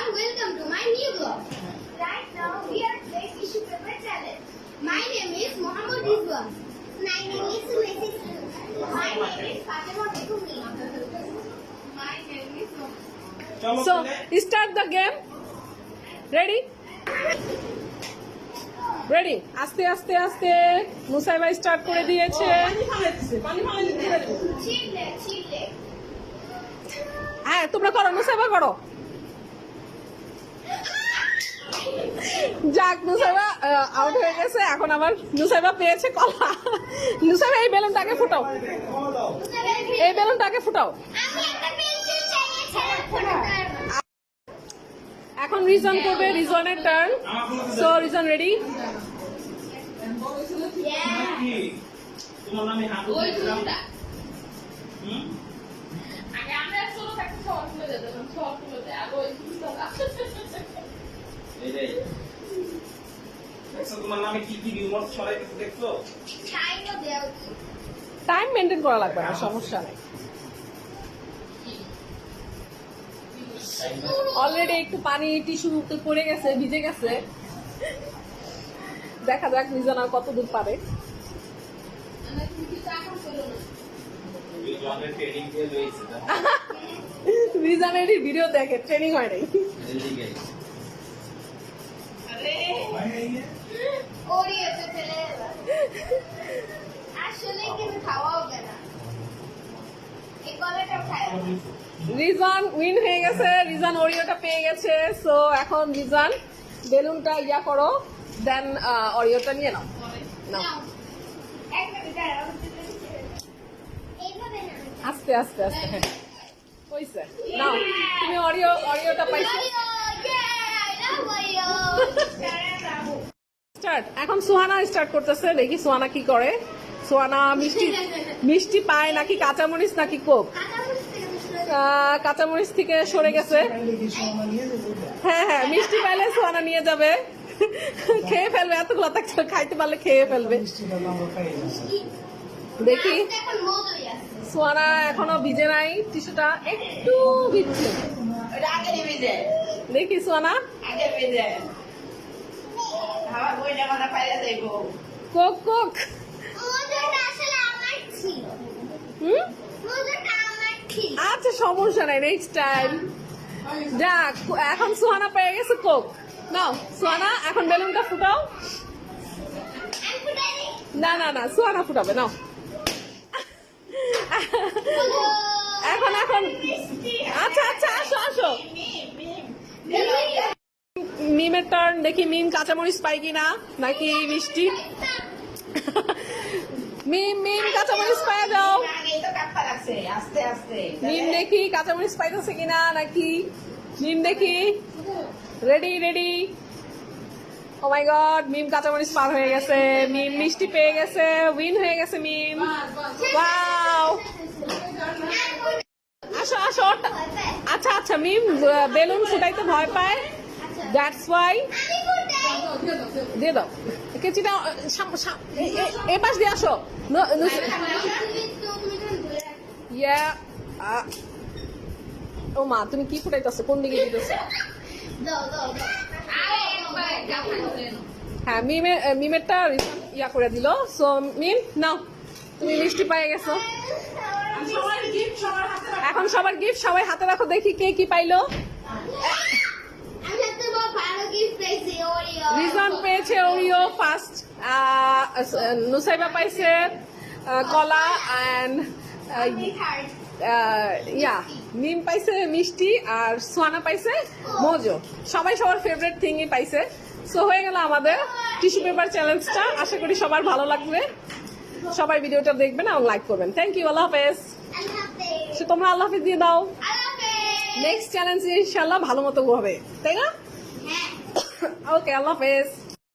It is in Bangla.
everyone, welcome to my new vlog. Right now we are playing tissue paper challenge. My name is Mohammed Rizwan. My name is Mrs. My name is Fatima Bekumi. My name is So, start the game. Ready? Ready? আস্তে আস্তে আস্তে মুসাইবা স্টার্ট করে দিয়েছে। Chile. হ্যাঁ তোমরা করো, মুসাইবা করো। যাক মুসাইবা আউট হয়ে গেছে, এখন আবার মুসাইবা পেয়েছে কলা। মুসাইবা এই বেলুনটাকে ফুটাও, এই বেলুনটাকে ফুটাও। আমি একটা পেন্সিল চাইছিলাম। এখন রিজন করবে, রিজনের টার্ন। So reason ready? তোমার নামে হাত ওই ফুলটা আগে আমরা ছোট থাকতে সব তুলে দিতাম, সব তুলে দেয় আর ওই ফুলটা এইটাই দেখছো তোমার নামে কি কি রিউমার ছড়াইতেছে দেখছো? টাইমও দেওয়া উচিত। টাইম মেনটেন করা লাগবে না, সমস্যা নেই। অলরেডি একটু পানি টিস্যু পড়ে গেছে, ভিজে গেছে। দেখা যাক রিজন আর কত দূর পারে। রিজনের ট্রেনিং দিয়ে লইছে না রিজনের ভিডিও দেখে, ট্রেনিং হয় নাই। এদিকে ওরিওতে ফেলে দেবা। আসলে কিন্তু খাওয়া হবে না। এই কলাটা খায়। রিজন উইন হয়ে গেছে, রিজন ওরিওটা পেয়ে গেছে। সো এখন রিজন বেলুনটা ইয়া করো, দেন ওরিওটা নিয়ে নাও। নাও এক মিনিট দাঁড়াও। এইভাবে না। আস্তে আস্তে আস্তে। হ্যাঁ হইছে, নাও তুমি ওরিওটা পাইছো। স্টার্ট। এখন সোহানা স্টার্ট করতেছে, দেখি সোহানা কি করে। সোহানা মিষ্টি পায় নাকি কাঁচামরিচ নাকি কোক? কাঁচামরিচ থেকে সরে গেছে। হ্যাঁ মিষ্টি পাইলে সোহানা নিয়ে যাবে, খেয়ে ফেলবে। এতগুলো খাইতে পারলে খেয়ে ফেলবে। দেখি সোহানা এখনো ভিজে নাই, টিস্যুটা একটু ভিজছে। দেখি সোহানা কোক কোক। আচ্ছা সমস্যা নাই, নেক্সট টাইম। যাক এখন সোহানা পেয়ে গেছে কোক। নাও সোহানা এখন বেলুনটা ফুটাও। না না না, সোহানা ফুটাবে। নাও এখন আচ্ছা আচ্ছা আসো আসো। মিমের টার্ন। দেখি মিম কাঁচামরিচ পাই কিনা নাকি মিষ্টি। মিম কাঁচামরিচ পায় যাও। মিম দেখি কাঁচামরিচ পাইতেছে কিনা নাকি। মিম দেখি। রেডি। ও মাই গড, মিম কাঁচামরিচ পার হয়ে গেছে। মিম মিষ্টি পেয়ে গেছে, উইন হয়ে গেছে মিম। ওয়াও, আসো আসো। আচ্ছা আচ্ছা, মিম বেলুন ফুটাইতে ভয় পায়, দ্যাটস ওয়াই। দিয়ে দাও কেচিটা, এ পাশ দিয়ে আসো। ও মা, তুমি কি ফুটাইতেছো? কোন দিকে দিতেছো? হ্যাঁ মিমেরটা ইয়া করে দিল। সো মিম নাও, তুমি মিষ্টি পেয়ে গেছো। এখন সবার গিফট সবাই হাতে রাখো, দেখি কে কি পাইলো। রিজন পেয়েছে ওরিও ফার্স্ট, নুসাইবা পাইছে কলা, অ্যান্ড মিম পাইছে মিষ্টি, আর সোহানা পাইছে মোজো। সবাই সবার ফেভারিট থিংই পাইছে। সো হয়ে গেল আমাদের টিস্যু পেপার চ্যালেঞ্জটা। আশা করি সবার ভালো লাগবে। সবাই ভিডিওটা দেখবেন এবং লাইক করবেন। থ্যাংক ইউ, আল্লাহ হাফেজ। তোমরা আল্লাহ হাফেজ দিয়ে দাও। নেক্সট চ্যালেঞ্জ ইনশাল্লাহ ভালো মতো হবে, তাই না? ওকে, আল্লাহ হাফেজ।